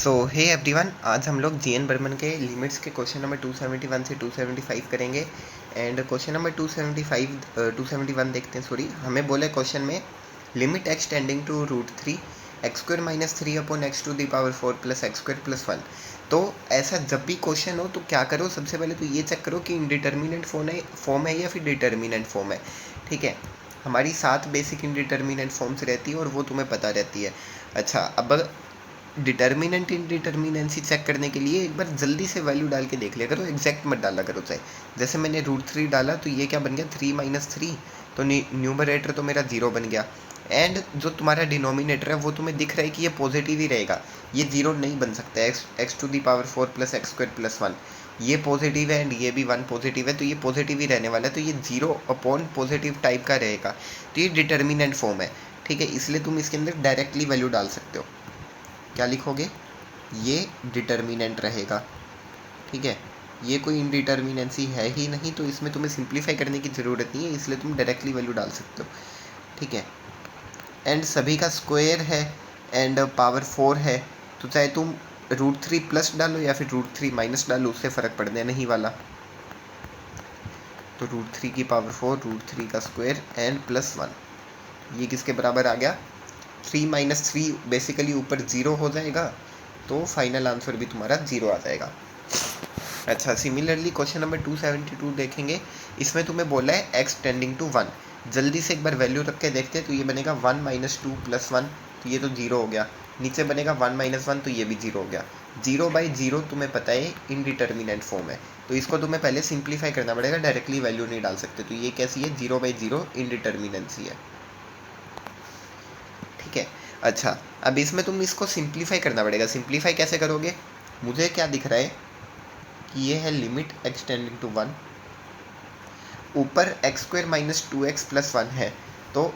सो hey everyone, आज हम लोग जीएन बर्मन के लिमिट्स के क्वेश्चन नंबर 271 से 275 करेंगे। एंड क्वेश्चन नंबर 271 देखते हैं। सॉरी, हमें बोले क्वेश्चन में limit x tending to √3 x square minus 3 upon x to the power 4 plus x square plus 1। तो ऐसा जब भी क्वेश्चन हो तो क्या करो, सबसे पहले तो ये चेक करो कि इंडिटर्मिनेंट फॉर्म है या फिर डिटर्मिनेंट फॉर्म है। ठीक है, हमारी 7 बेसिक इंडिटर्मिनेंट फॉर्म्स रहती है और वो तुम्हें पता रहती है। अच्छा, अब डिटर्मिनेंट इंडिटर्मिनेंसी चेक करने के लिए एक बार जल्दी से वैल्यू डाल के देख लिया करो, एग्जैक्ट मत डाला करो। चाहे जैसे मैंने √3 डाला तो ये क्या बन गया, 3 - 3, तो न्यूमरेटर तो मेरा 0 बन गया। एंड जो तुम्हारा डिनोमिनेटर है वो तुम्हें दिख रहा है कि ये पॉजिटिव ही रहेगा, ये 0 नहीं बन सकता। X to the power 4 plus x square plus 1 ये पॉजिटिव है एंड ये भी 1 पॉजिटिव है, तो ये पॉजिटिव ही रहने वाला है, तो ये 0 अपॉन पॉजिटिव टाइप का रहेगा। तो ये डिटर्मिनेंट फॉर्म है। ठीक है, इसलिए तुम इसके अंदर डायरेक्टली वैल्यू डाल सकते हो। क्या लिखोगे, ये डिटर्मिनेंट रहेगा। ठीक है, ये कोई इंडिटर्मिनेंसी है ही नहीं, तो इसमें तुम्हें सिंप्लीफाई करने की ज़रूरत नहीं है, इसलिए तुम डायरेक्टली वैल्यू डाल सकते हो। ठीक है, एंड सभी का स्क्वायर है एंड पावर 4 है, तो चाहे तुम √3 प्लस डालो या फिर √3 माइनस डालो, उससे फ़र्क पड़ने नहीं वाला। तो √3 की पावर 4, √3 का स्क्वायर एंड प्लस 1, ये किसके बराबर आ गया, 3 - 3 बेसिकली ऊपर 0 हो जाएगा, तो फाइनल आंसर भी तुम्हारा 0 आ जाएगा। अच्छा, सिमिलरली क्वेश्चन नंबर 272 देखेंगे। इसमें तुम्हें बोला है एक्स टेंडिंग टू 1। जल्दी से एक बार वैल्यू रख के देखते हैं। तो ये बनेगा 1 - 2 + 1, तो ये तो 0 हो गया। नीचे बनेगा 1 - 1, तो ये भी 0 हो गया। 0/0 तुम्हें पता है इनडिटर्मिनेंट फॉर्म है, तो इसको तुम्हें पहले सिंप्लीफाई करना पड़ेगा, डायरेक्टली वैल्यू नहीं डाल सकते। तो ये कैसी है, 0/0 इनडिटर्मिनेंसी है। ठीक है, अच्छा, अब इसमें तुम इसको सिंप्लीफाई करना पड़ेगा। सिंप्लीफाई कैसे करोगे, मुझे क्या दिख रहा है कि ये है लिमिट एक्स टेंडिंग टू 1, ऊपर x square minus 2x plus 1 है, तो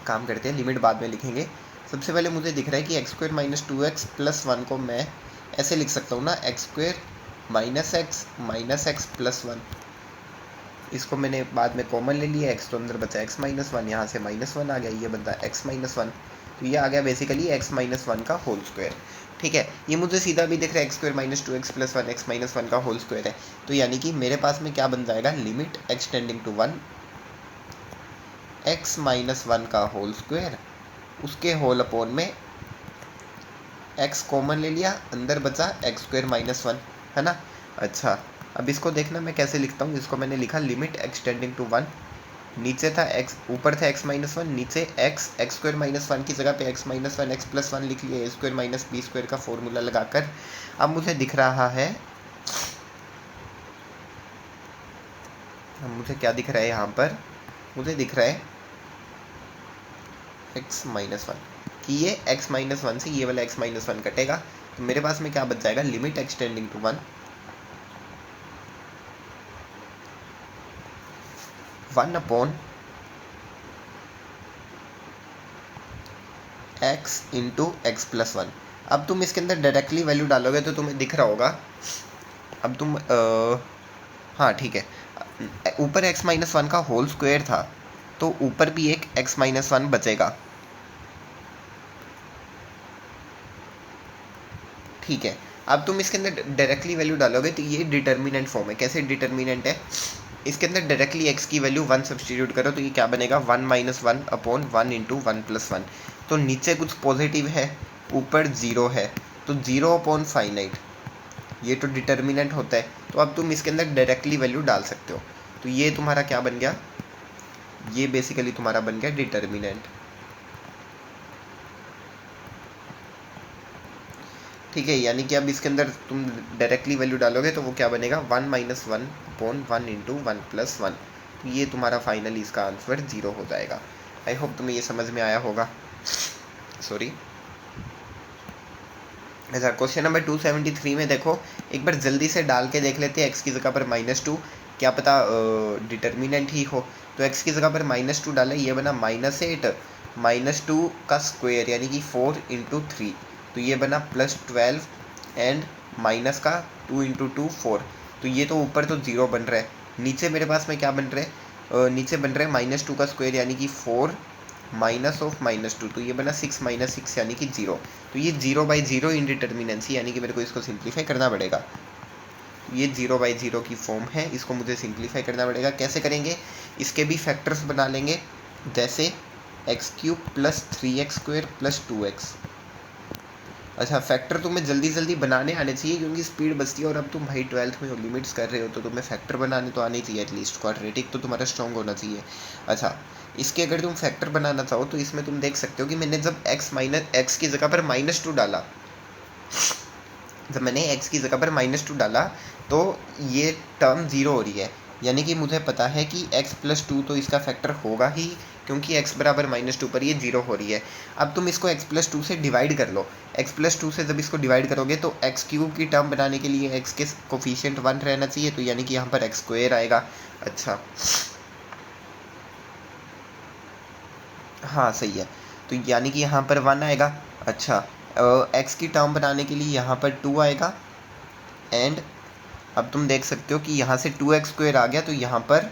काम करते हैं, लिमिट बाद में लिखेंगे। सबसे पहले मुझे दिख रहा है कि x square minus 2x plus 1 को मैं ऐसे लिख सकता हूँ ना, x square minus x plus 1। इसको मैंने बाद में कॉमन ले लिया, एक्स तो अंदर बचा x-1, यहाँ से -1 आ गया, ये बनता है x-1, तो ये आ गया बेसिकली x-1 का होल स्क्वायर। ठीक है, ये मुझे सीधा भी दिख रहा है x square minus 2x plus 1 x-1 का होल स्क्वायर है। तो यानी कि मेरे पास में क्या बन जाएगा, limit x tending to 1 x-1 का होल स्क्वायर, उसके होल अपॉन में x कॉमन ले लिया, अंदर बचा एक्स स्क्वायर -1, है ना। अच्छा, अब इसको देखना मैं कैसे लिखता हूँ। इसको मैंने लिखा लिमिट एक्स टेंडिंग टू 1, नीचे था x, ऊपर था x-1, नीचे एक्स स्क्वायर -1 की जगह पे x-1 x प्लस 1 लिख लिया, a² - b² का फॉर्मूला लगाकर। अब मुझे दिख रहा है, अब मुझे क्या दिख रहा है यहाँ पर, मुझे दिख रहा है x-1 कि ये x-1 से ये वाला x-1 कटेगा, तो मेरे पास में क्या बच जाएगा, limit x tending to 1 upon x into x plus 1। अब तुम इसके अंदर डायरेक्टली वैल्यू डालोगे तो तुम्हें दिख रहा होगा। अब तुम हाँ ठीक है, ऊपर x-1 का होल स्क्वायर था, तो ऊपर भी एक x-1 बचेगा। ठीक है, अब तुम इसके अंदर डायरेक्टली वैल्यू डालोगे तो ये डिटर्मिनेंट फॉर्म है। कैसे डिटर्मिनेंट है, इसके अंदर डायरेक्टली x की वैल्यू 1 सब्सटीट्यूट करो, तो ये क्या बनेगा, 1 - 1 अपॉन 1 इंटू 1 + 1। तो नीचे कुछ पॉजिटिव है, ऊपर 0 है, तो 0 अपॉन फाइनाइट, ये तो डिटर्मिनेंट होता है। तो अब तुम इसके अंदर डायरेक्टली वैल्यू डाल सकते हो, तो ये तुम्हारा क्या बन गया, ये बेसिकली तुम्हारा बन गया डिटर्मिनेंट। ठीक है, यानी कि अब इसके अंदर तुम डायरेक्टली वैल्यू डालोगे तो वो क्या बनेगा, 1 - 1 अपॉन 1 इंटू 1 + 1, तो ये तुम्हारा फाइनली इसका आंसर 0 हो जाएगा। आई होप तुम्हें ये समझ में आया होगा। सॉरी। अच्छा, क्वेश्चन नंबर 273 में देखो, एक बार जल्दी से डाल के देख लेते हैं। एक्स की जगह पर -2, क्या पता डिटर्मिनेंट ही हो। तो एक्स की जगह पर -2 डाला, ये बना -8 - 2 का स्क्वायर यानी कि 4 × 3, तो ये बना +12 एंड माइनस का 2 × 2 4, तो ये तो ऊपर तो 0 बन रहा है। नीचे मेरे पास में क्या बन रहा है, नीचे बन रहा है -2 का स्क्वायर यानी कि 4 माइनस ऑफ -2, तो ये बना 6 - 6 यानी कि 0। तो ये 0/0 इंडिटर्मिनेंसी, यानी कि मेरे को इसको सिंप्लीफाई करना पड़ेगा। ये 0/0 की फॉर्म है, इसको मुझे सिंप्लीफाई करना पड़ेगा। कैसे करेंगे? इसके भी फैक्टर्स बना लेंगे, जैसे x³ + 3x² + 2x। अच्छा, फैक्टर तुम्हें जल्दी जल्दी बनाने आने चाहिए, क्योंकि स्पीड बचती है। और अब तुम भाई 12th में हो, लिमिट्स कर रहे हो, तो तुम्हें फैक्टर बनाने तो आने चाहिए एटलीस्ट। क्वाड्रेटिक तो तुम्हारा स्ट्रॉन्ग होना चाहिए। अच्छा, इसके अगर तुम फैक्टर बनाना चाहो तो इसमें तुम देख सकते हो कि मैंने जब x की जगह पर -2 डाला, जब मैंने x की जगह पर -2 डाला तो ये टर्म 0 हो रही है, यानी कि मुझे पता है कि x + 2 तो इसका फैक्टर होगा ही, क्योंकि x बराबर -2 पर ये 0 हो रही है। अब तुम इसको x + 2 से डिवाइड कर लो। x + 2 से जब इसको डिवाइड करोगे तो x³ की टर्म बनाने के लिए x के कोफिशिएंट 1 रहना चाहिए, तो यानी कि यहाँ पर x² आएगा। अच्छा, हाँ सही है, तो यानी कि यहाँ पर 1 आएगा। अच्छा, x की टर्म बनाने के लिए यहाँ पर 2 आएगा। एंड अब तुम देख सकते हो कि यहाँ से 2x² आ गया, तो यहाँ पर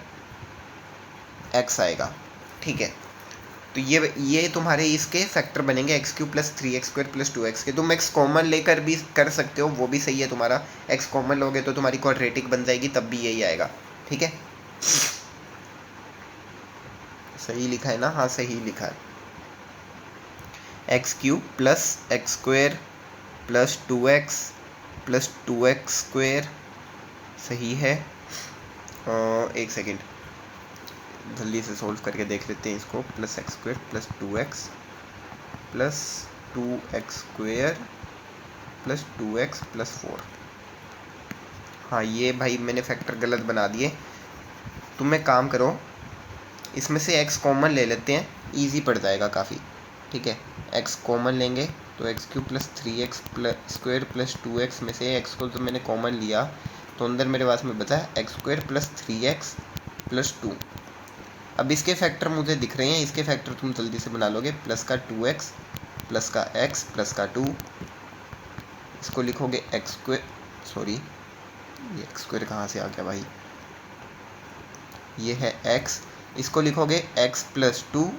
x आएगा। ठीक है, तो ये तुम्हारे इसके फैक्टर बनेंगे, x³ + 3x² + 2x के। तुम x कॉमन लेकर भी कर सकते हो, वो भी सही है तुम्हारा। x कॉमन लोगे तो तुम्हारी क्वाड्रेटिक बन जाएगी, तब भी यही आएगा। ठीक है, सही लिखा है ना? हाँ सही लिखा है। x³ + x² + 2x + 2x², सही है। एक सेकेंड, जल्दी से सोल्व करके देख लेते हैं इसको। +x² + 2x + 2x² + 2x + 4। हाँ, ये भाई मैंने फैक्टर गलत बना दिए। तुम एक काम करो, इसमें से x कॉमन ले लेते हैं, इजी पड़ जाएगा काफ़ी। ठीक है, x कॉमन लेंगे तो x³ + 3x² + 2x में से x को तो मैंने कॉमन लिया, तो अंदर मेरे पास में बचा है x² + 3x + 2। अब इसके फैक्टर मुझे दिख रहे हैं, इसके फैक्टर तुम जल्दी से बना लोगे। प्लस का 2x + का x + का 2, इसको लिखोगे x², सॉरी ये x² कहाँ से आ गया भाई, ये है x, इसको लिखोगे x + 2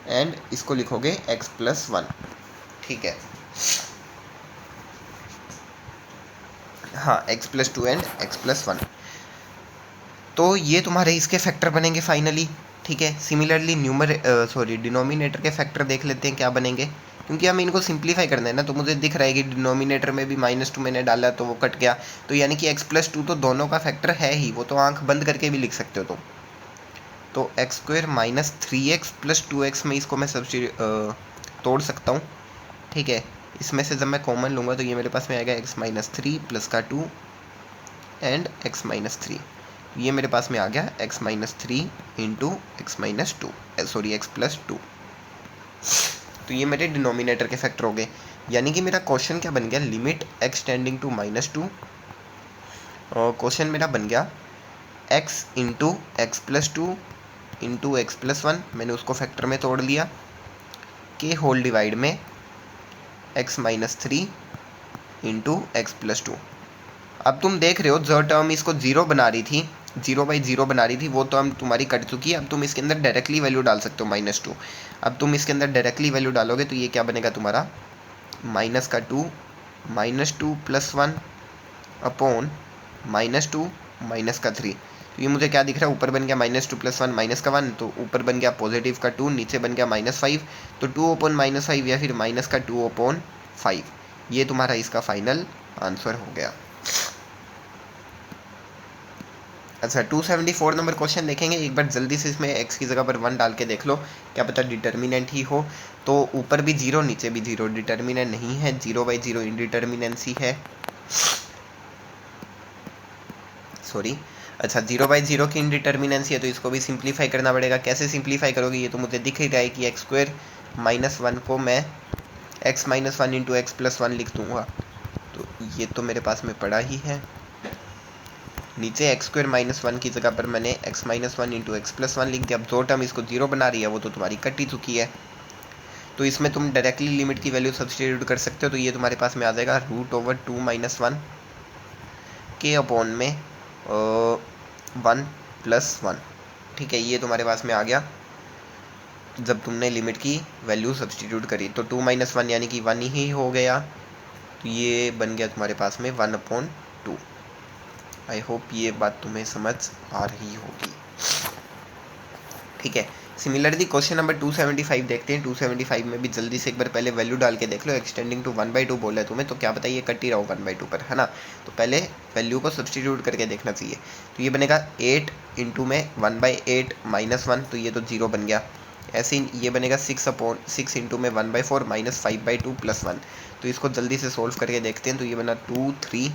एंड इसको लिखोगे x + 1। ठीक है, हाँ x + 2 एंड x + 1। तो ये तुम्हारे इसके फैक्टर बनेंगे फाइनली। ठीक है, सिमिलरली डिनोमिनेटर के फैक्टर देख लेते हैं क्या बनेंगे, क्योंकि हमें इनको सिंप्लीफाई करना है ना। तो मुझे दिख रहा है कि डिनोमिनेटर में भी -2 मैंने डाला तो वो कट गया, तो यानी कि x + 2 तो दोनों का फैक्टर है ही, वो तो आंख बंद करके भी लिख सकते हो तुम। तो x² - 3x + 2x में इसको मैं तोड़ सकता हूँ। ठीक है, इसमें से जब मैं कॉमन लूँगा तो ये मेरे पास में आएगा x - 3 + का 2 एंड x - 3। ये मेरे पास में आ गया x - 3 × x - 2, सॉरी x + 2। तो ये मेरे डिनोमिनेटर के फैक्टर हो गए, यानी कि मेरा क्वेश्चन क्या बन गया, लिमिट x टेंडिंग टू -2। और क्वेश्चन मेरा बन गया x × x + 2 × x + 1, मैंने उसको फैक्टर में तोड़ लिया, के होल डिवाइड में x - 3 × x + 2। अब तुम देख रहे हो जो टर्म इसको 0 बना रही थी, 0/0 बना रही थी, वो टर्म तुम्हारी कट चुकी है। अब तुम इसके अंदर डायरेक्टली वैल्यू डाल सकते हो -2। अब तुम इसके अंदर डायरेक्टली वैल्यू डालोगे तो ये क्या बनेगा तुम्हारा, -2 -2 + 1 अपॉन -2 - 3। तो ये मुझे क्या दिख रहा है, ऊपर बन गया -2 + 1 -1, तो ऊपर बन गया +2, नीचे बन गया -5, तो 2/-5 या फिर -2/5। ये तुम्हारा इसका फाइनल आंसर हो गया। अच्छा, 274 नंबर क्वेश्चन देखेंगे एक बार जल्दी से। इसमें x की जगह पर 1 डाल के देख लो, क्या पता डिटर्मिनेंट ही हो। तो ऊपर भी 0 नीचे भी 0, डिटर्मिनेंट नहीं है, 0/0 इंडिटर्मिनेंसी है, सॉरी। अच्छा, 0/0 की इंडिटर्मिनेंसी है, तो इसको भी सिंप्लीफाई करना पड़ेगा। कैसे सिंप्लीफाई करोगे, ये तो मुझे दिख ही रहा है कि x² - 1 को मैं x - 1 × x + 1 लिख दूँगा, तो ये तो मेरे पास में पड़ा ही है। नीचे x² - 1 की जगह पर मैंने x - 1 × x + 1 लिख दिया। अब जो टर्म इसको 0 बना रही है वो तो तुम्हारी कट ही चुकी है, तो इसमें तुम डायरेक्टली लिमिट की वैल्यू सब्स्टिट्यूट कर सकते हो। तो ये तुम्हारे पास में आ जाएगा √2 - 1 के अपॉन में 1 + 1। ठीक है, ये तुम्हारे पास में आ गया। जब तुमने लिमिट की वैल्यू सब्सटीट्यूट करी। तो 2 - 1 यानी कि 1 ही हो गया। तो ये बन गया तुम्हारे पास में 1/2। आई होप ये बात तुम्हें समझ आ रही होगी। ठीक है, सिमिलरली क्वेश्चन नंबर 275 देखते हैं। 275 में भी जल्दी से एक बार पहले वैल्यू डाल के देख लो। एक्सटेंडिंग टू 1/2 बोला है तुम्हें, तो क्या बताइए कट ही रहा हो 1/2 पर, है ना। तो पहले वैल्यू को सब्सटीट्यूट करके देखना चाहिए। तो ये बनेगा 8 इंटू में 1/8 - 1, तो ये तो 0 बन गया। ऐसे ही ये बनेगा 6 इंटू में 1/4 - 5/2 + 1। तो इसको जल्दी से सोल्व करके देखते हैं। तो ये बना 2 3,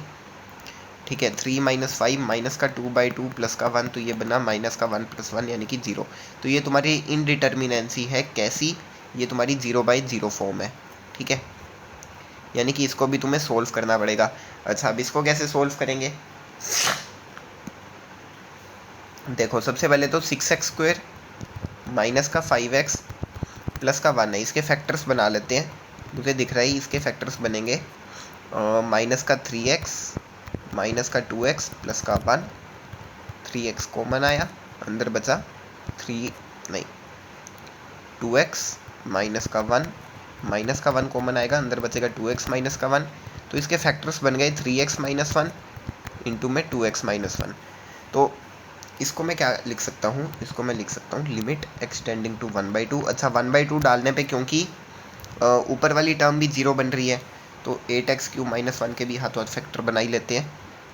ठीक है। 3 - 5 माइनस का 2/2 प्लस का 1, तो ये बना माइनस का 1 + 1 यानी कि 0। तो ये तुम्हारी इनडिटर्मिनेंसी है। कैसी? ये तुम्हारी 0/0 फॉर्म है। ठीक है, यानी कि इसको भी तुम्हें सोल्व करना पड़ेगा। अच्छा, अब इसको कैसे सोल्व करेंगे? देखो, सबसे पहले तो 6x² माइनस का 5x प्लस का 1 है, इसके फैक्टर्स बना लेते हैं। मुझे दिख रहा है इसके फैक्टर्स बनेंगे माइनस का 3x माइनस का 2x प्लस का 1। 3x कॉमन आया, अंदर बचा 2x माइनस का 1 कॉमन आएगा, अंदर बचेगा 2x माइनस का 1। तो इसके फैक्टर्स बन गए 3x - 1 इंटू में 2x - 1। तो इसको मैं क्या लिख सकता हूँ? इसको मैं लिख सकता हूँ लिमिट एक्सटेंडिंग टू 1/2। अच्छा, 1/2 डालने पे क्योंकि ऊपर वाली टर्म भी 0 बन रही है, तो 8x³ - 1 के भी हाथों हाथ फैक्टर बना ही लेते हैं।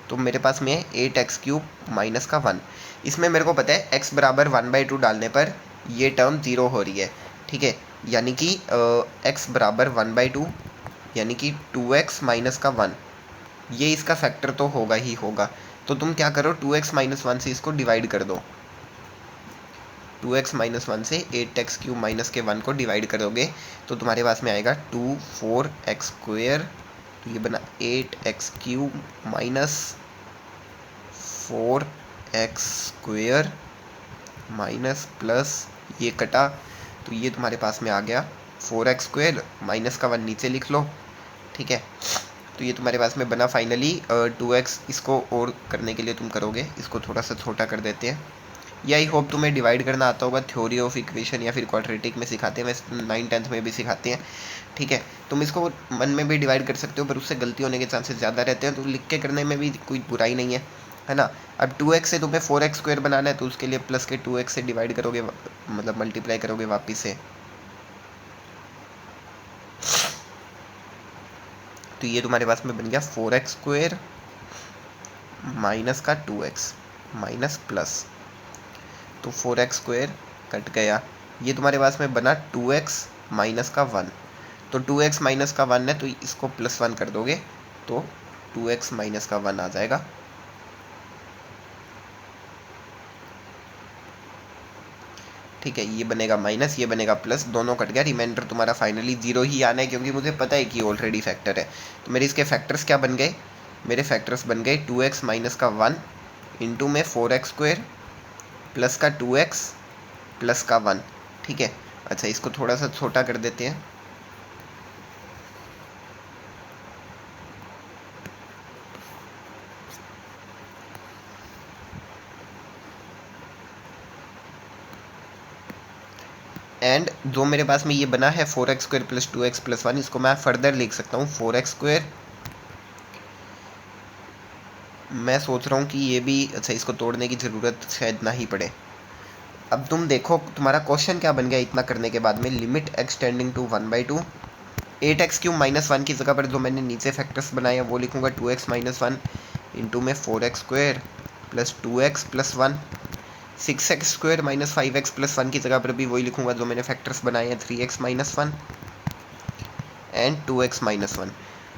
तो मेरे पास में है 8x³ माइनस का 1। इसमें मेरे को पता है x बराबर 1/2 डालने पर ये टर्म 0 हो रही है। ठीक है, यानी कि x बराबर 1/2 यानी कि 2x माइनस का 1, ये इसका फैक्टर तो होगा ही होगा। तो तुम क्या करो, 2x - 1 से इसको डिवाइड कर दो। 2x - 1 से 8x³ माइनस के 1 को डिवाइड करोगे तो तुम्हारे पास में आएगा 2 4x²। तो ये बना 8x³ minus 4x² minus plus ये कटा, तो ये तुम्हारे पास में आ गया 4x² माइनस का 1 नीचे लिख लो। ठीक है, तो ये तुम्हारे पास में बना फाइनली 2x। इसको और करने के लिए तुम करोगे, इसको थोड़ा सा छोटा कर देते हैं। ये आई होप तुम्हें डिवाइड करना आता होगा। थ्योरी ऑफ इक्वेशन या फिर क्वाड्रेटिक में सिखाते हैं, वैसे 9th-10th में भी सिखाते हैं। ठीक है, तुम इसको मन में भी डिवाइड कर सकते हो, पर उससे गलती होने के चांसेस ज़्यादा रहते हैं। तो लिख के करने में भी कोई बुराई नहीं है ना। अब 2x से तुम्हें 4x² बनाना है, तो उसके लिए प्लस के 2x से डिवाइड करोगे, मतलब मल्टीप्लाई करोगे वापिस से। तो ये तुम्हारे पास में बन गया 4x² माइनस का 2x माइनस प्लस, तो 4x² कट गया। ये तुम्हारे पास में बना 2x माइनस का 1। तो 2x माइनस का 1 है, तो इसको +1 कर दोगे तो 2x माइनस का 1 आ जाएगा। ठीक है, ये बनेगा माइनस, ये बनेगा प्लस, दोनों कट गया। रिमाइंडर तुम्हारा फाइनली 0 ही आना है, क्योंकि मुझे पता है कि ऑलरेडी फैक्टर है। तो मेरे इसके फैक्टर्स क्या बन गए? मेरे फैक्टर्स बन गए 2x माइनस का 1 इंटू में 4x² प्लस का 2x प्लस का 1। ठीक है, अच्छा इसको थोड़ा सा छोटा कर देते हैं। एंड जो मेरे पास में ये बना है 4x² प्लस 2x प्लस 1, इसको मैं फर्दर लिख सकता हूँ 4x²। मैं सोच रहा हूँ कि ये भी, अच्छा इसको तोड़ने की ज़रूरत शायद ना ही पड़े। अब तुम देखो तुम्हारा क्वेश्चन क्या बन गया इतना करने के बाद में। Limit x tending to 1/2, 8x³ minus 1 की जगह पर जो मैंने नीचे फैक्टर्स बनाए हैं वो लिखूँगा 2x माइनस 1 इंटू में 4x² plus 2x plus 1। 6x² minus 5x plus 1 की जगह पर भी वही लिखूँगा जो मैंने फैक्टर्स बनाए हैं 3x minus 1 and 2x minus 1।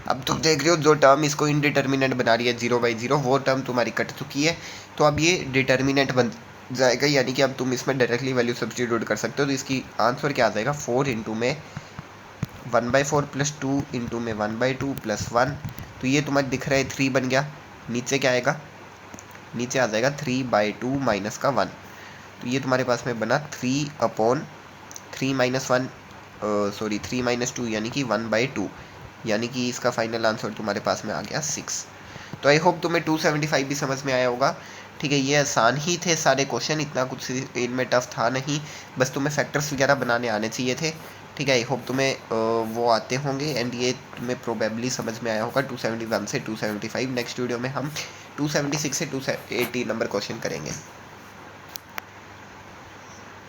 अब तुम देख रहे हो जो टर्म इसको इनडिटर्मिनेंट बना रही है 0/0, वो टर्म तुम्हारी कट चुकी है। तो अब ये डिटर्मिनेंट बन जाएगा, यानी कि अब तुम इसमें डायरेक्टली वैल्यू सब्स्टिट्यूट कर सकते हो। तो इसकी आंसर क्या आ जाएगा? 4 इंटू में 1/4 प्लस 2 इंटू में 1/2 प्लस 1। तो ये तुम्हारा दिख रहा है 3 बन गया। नीचे क्या आएगा? नीचे आ जाएगा 3/2 माइनस का 1। तो ये तुम्हारे पास में बना 3/3 माइनस 1, सॉरी 3 माइनस 2 यानी कि 1/2, यानी कि इसका फाइनल आंसर तुम्हारे पास में आ गया 6। तो आई होप तुम्हें 275 भी समझ में आया होगा। ठीक है, ये आसान ही थे सारे क्वेश्चन, इतना कुछ इनमें टफ था नहीं, बस तुम्हें फैक्टर्स वगैरह बनाने आने चाहिए थे। ठीक है, आई होप तुम्हें वो आते होंगे एंड ये तुम्हें प्रोबेबली समझ में आया होगा 271 से 275। नेक्स्ट वीडियो में हम 276 से 280 नंबर क्वेश्चन करेंगे।